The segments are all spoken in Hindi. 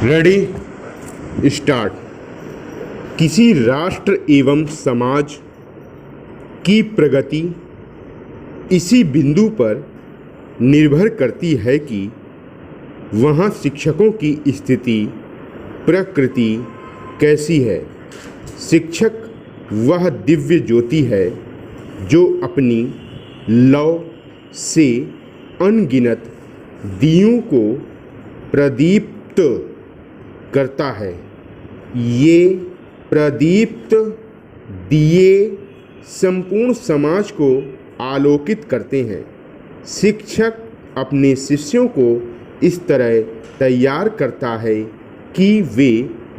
Ready start. किसी राष्ट्र एवं समाज की प्रगति इसी बिंदु पर निर्भर करती है कि वहाँ शिक्षकों की स्थिति प्रकृति कैसी है। शिक्षक वह दिव्य ज्योति है जो अपनी लौ से अनगिनत दियों को प्रदीप्त करता है। ये प्रदीप्त दिए संपूर्ण समाज को आलोकित करते हैं। शिक्षक अपने शिष्यों को इस तरह तैयार करता है कि वे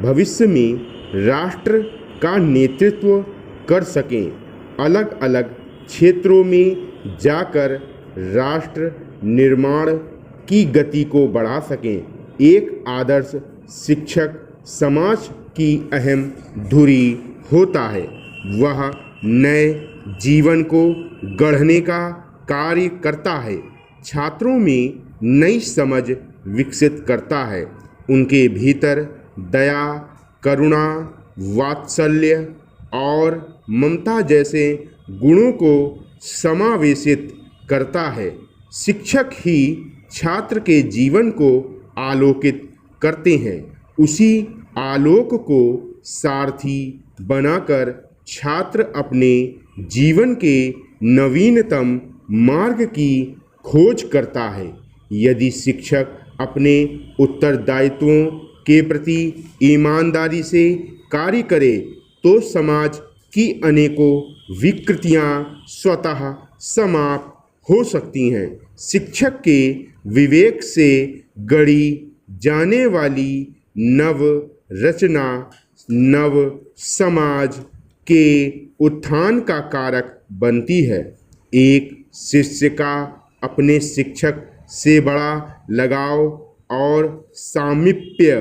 भविष्य में राष्ट्र का नेतृत्व कर सकें, अलग अलग क्षेत्रों में जाकर राष्ट्र निर्माण की गति को बढ़ा सकें। एक आदर्श शिक्षक समाज की अहम धुरी होता है। वह नए जीवन को गढ़ने का कार्य करता है, छात्रों में नई समझ विकसित करता है, उनके भीतर दया, करुणा, वात्सल्य और ममता जैसे गुणों को समावेशित करता है। शिक्षक ही छात्र के जीवन को आलोकित करते हैं। उसी आलोक को सारथी बनाकर छात्र अपने जीवन के नवीनतम मार्ग की खोज करता है। यदि शिक्षक अपने उत्तरदायित्वों के प्रति ईमानदारी से कार्य करे तो समाज की अनेकों विकृतियां स्वतः समाप्त हो सकती हैं। शिक्षक के विवेक से गढ़ी जाने वाली नव रचना नव समाज के उत्थान का कारक बनती है। एक शिष्य का अपने शिक्षक से बड़ा लगाव और सामीप्य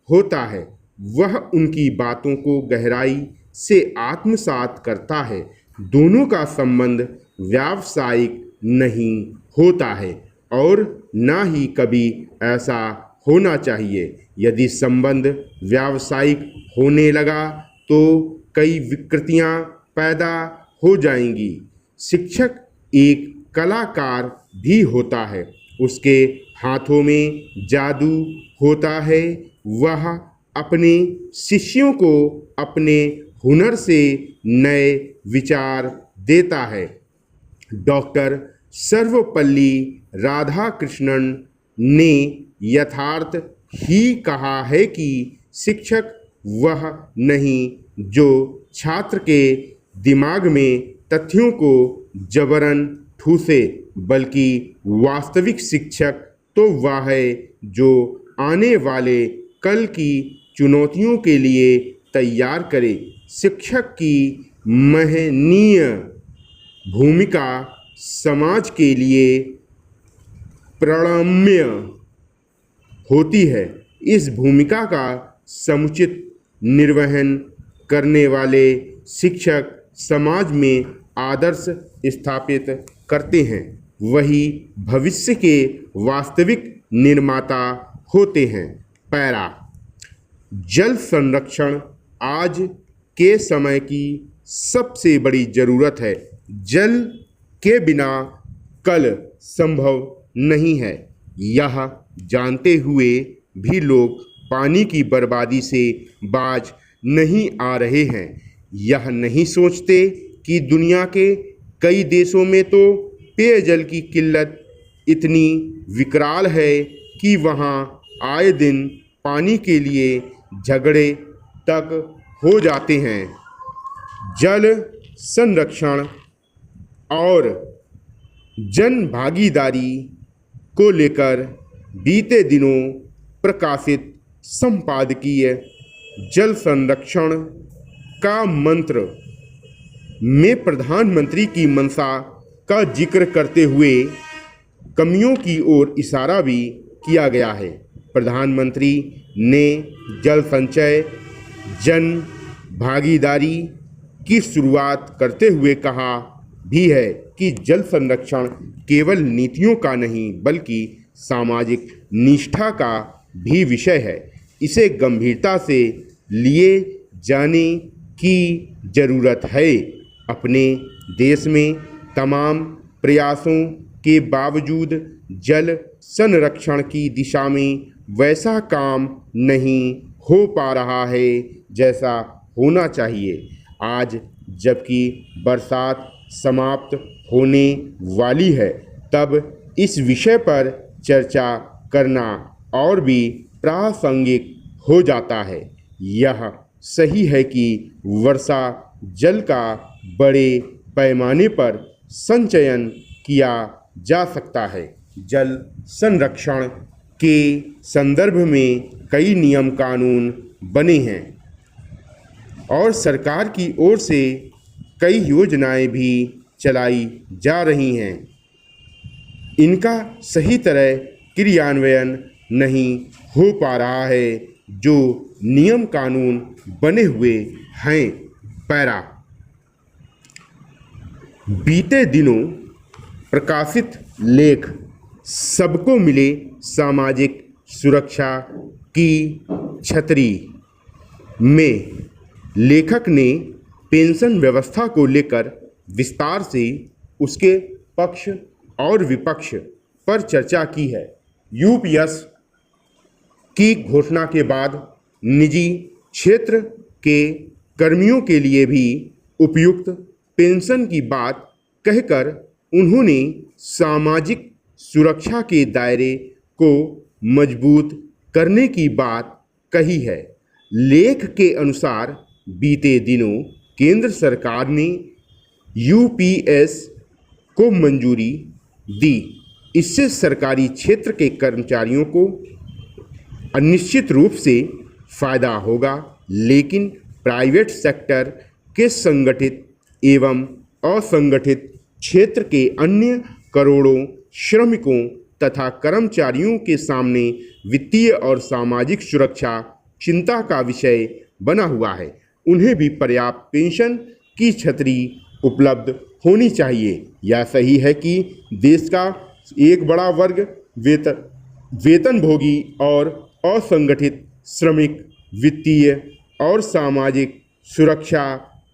होता है। वह उनकी बातों को गहराई से आत्मसात करता है। दोनों का संबंध व्यावसायिक नहीं होता है और ना ही कभी ऐसा होना चाहिए। यदि संबंध व्यावसायिक होने लगा तो कई विकृतियां पैदा हो जाएंगी। शिक्षक एक कलाकार भी होता है, उसके हाथों में जादू होता है। वह अपने शिष्यों को अपने हुनर से नए विचार देता है। डॉक्टर सर्वपल्ली राधाकृष्णन ने यथार्थ ही कहा है कि शिक्षक वह नहीं जो छात्र के दिमाग में तथ्यों को जबरन ठूसे, बल्कि वास्तविक शिक्षक तो वह है जो आने वाले कल की चुनौतियों के लिए तैयार करे। शिक्षक की महनीय भूमिका समाज के लिए प्रणम्य होती है। इस भूमिका का समुचित निर्वहन करने वाले शिक्षक समाज में आदर्श स्थापित करते हैं। वही भविष्य के वास्तविक निर्माता होते हैं। पैरा। जल संरक्षण आज के समय की सबसे बड़ी जरूरत है। जल के बिना कल संभव नहीं है। यह जानते हुए भी लोग पानी की बर्बादी से बाज नहीं आ रहे हैं। यह नहीं सोचते कि दुनिया के कई देशों में तो पेयजल की किल्लत इतनी विकराल है कि वहाँ आए दिन पानी के लिए झगड़े तक हो जाते हैं। जल संरक्षण और जन भागीदारी को लेकर बीते दिनों प्रकाशित संपादकीय जल संरक्षण का मंत्र में प्रधानमंत्री की मंशा का जिक्र करते हुए कमियों की ओर इशारा भी किया गया है। प्रधानमंत्री ने जल संचय जन भागीदारी की शुरुआत करते हुए कहा भी है कि जल संरक्षण केवल नीतियों का नहीं बल्कि सामाजिक निष्ठा का भी विषय है। इसे गंभीरता से लिए जाने की ज़रूरत है। अपने देश में तमाम प्रयासों के बावजूद जल संरक्षण की दिशा में वैसा काम नहीं हो पा रहा है जैसा होना चाहिए। आज जबकि बरसात समाप्त होने वाली है, तब इस विषय पर चर्चा करना और भी प्रासंगिक हो जाता है। यह सही है कि वर्षा जल का बड़े पैमाने पर संचयन किया जा सकता है। जल संरक्षण के संदर्भ में कई नियम कानून बने हैं और सरकार की ओर से कई योजनाएं भी चलाई जा रही हैं। इनका सही तरह क्रियान्वयन नहीं हो पा रहा है। जो नियम कानून बने हुए हैं। पैरा, बीते दिनों प्रकाशित लेख सबको मिले सामाजिक सुरक्षा की छतरी में लेखक ने पेंशन व्यवस्था को लेकर विस्तार से उसके पक्ष और विपक्ष पर चर्चा की है। यूपीएस की घोषणा के बाद निजी क्षेत्र के कर्मियों के लिए भी उपयुक्त पेंशन की बात कहकर उन्होंने सामाजिक सुरक्षा के दायरे को मजबूत करने की बात कही है। लेख के अनुसार बीते दिनों केंद्र सरकार ने यूपीएस को मंजूरी दी। इससे सरकारी क्षेत्र के कर्मचारियों को अनिश्चित रूप से फ़ायदा होगा, लेकिन प्राइवेट सेक्टर के संगठित एवं असंगठित क्षेत्र के अन्य करोड़ों श्रमिकों तथा कर्मचारियों के सामने वित्तीय और सामाजिक सुरक्षा चिंता का विषय बना हुआ है। उन्हें भी पर्याप्त पेंशन की छतरी उपलब्ध होनी चाहिए। यह सही है कि देश का एक बड़ा वर्ग वेतनभोगी और असंगठित श्रमिक वित्तीय और सामाजिक सुरक्षा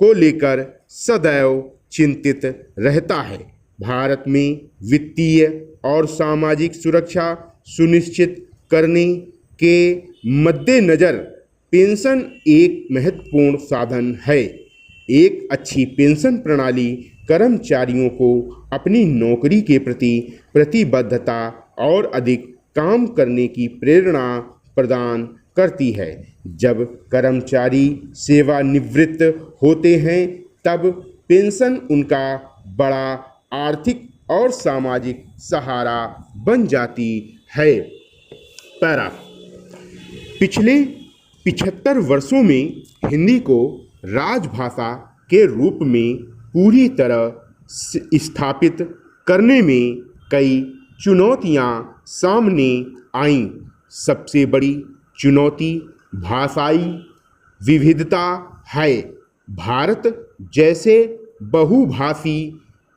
को लेकर सदैव चिंतित रहता है। भारत में वित्तीय और सामाजिक सुरक्षा सुनिश्चित करने के मद्देनज़र पेंशन एक महत्वपूर्ण साधन है। एक अच्छी पेंशन प्रणाली कर्मचारियों को अपनी नौकरी के प्रति प्रतिबद्धता और अधिक काम करने की प्रेरणा प्रदान करती है। जब कर्मचारी सेवानिवृत्त होते हैं, तब पेंशन उनका बड़ा आर्थिक और सामाजिक सहारा बन जाती है। पैरा, पिछले 75 वर्षों में हिंदी को राजभाषा के रूप में पूरी तरह स्थापित करने में कई चुनौतियां सामने आईं। सबसे बड़ी चुनौती भाषाई विविधता है। भारत जैसे बहुभाषी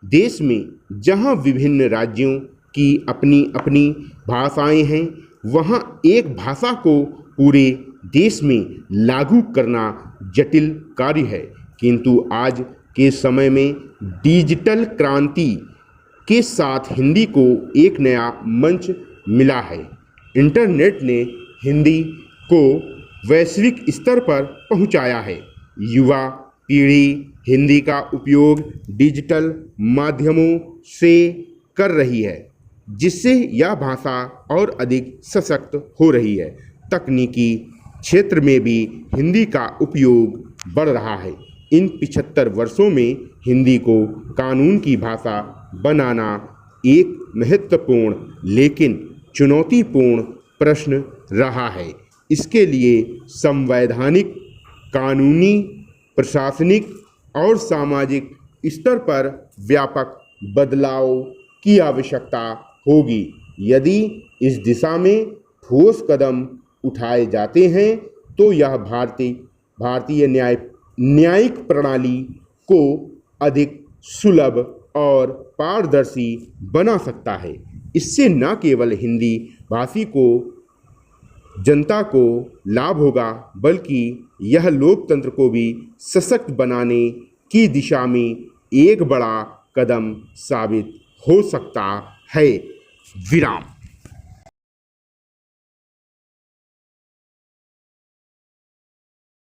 देश में जहां विभिन्न राज्यों की अपनी अपनी भाषाएं हैं, वहां एक भाषा को पूरे देश में लागू करना जटिल कार्य है। किंतु आज के समय में डिजिटल क्रांति के साथ हिंदी को एक नया मंच मिला है। इंटरनेट ने हिंदी को वैश्विक स्तर पर पहुंचाया है। युवा पीढ़ी हिंदी का उपयोग डिजिटल माध्यमों से कर रही है, जिससे यह भाषा और अधिक सशक्त हो रही है। तकनीकी क्षेत्र में भी हिंदी का उपयोग बढ़ रहा है। इन 75 वर्षों में हिंदी को कानून की भाषा बनाना एक महत्वपूर्ण लेकिन चुनौतीपूर्ण प्रश्न रहा है। इसके लिए संवैधानिक, कानूनी, प्रशासनिक और सामाजिक स्तर पर व्यापक बदलाव की आवश्यकता होगी। यदि इस दिशा में ठोस कदम उठाए जाते हैं तो यह भारतीय न्यायिक प्रणाली को अधिक सुलभ और पारदर्शी बना सकता है। इससे न केवल हिंदी भाषी को जनता को लाभ होगा, बल्कि यह लोकतंत्र को भी सशक्त बनाने की दिशा में एक बड़ा कदम साबित हो सकता है। विराम।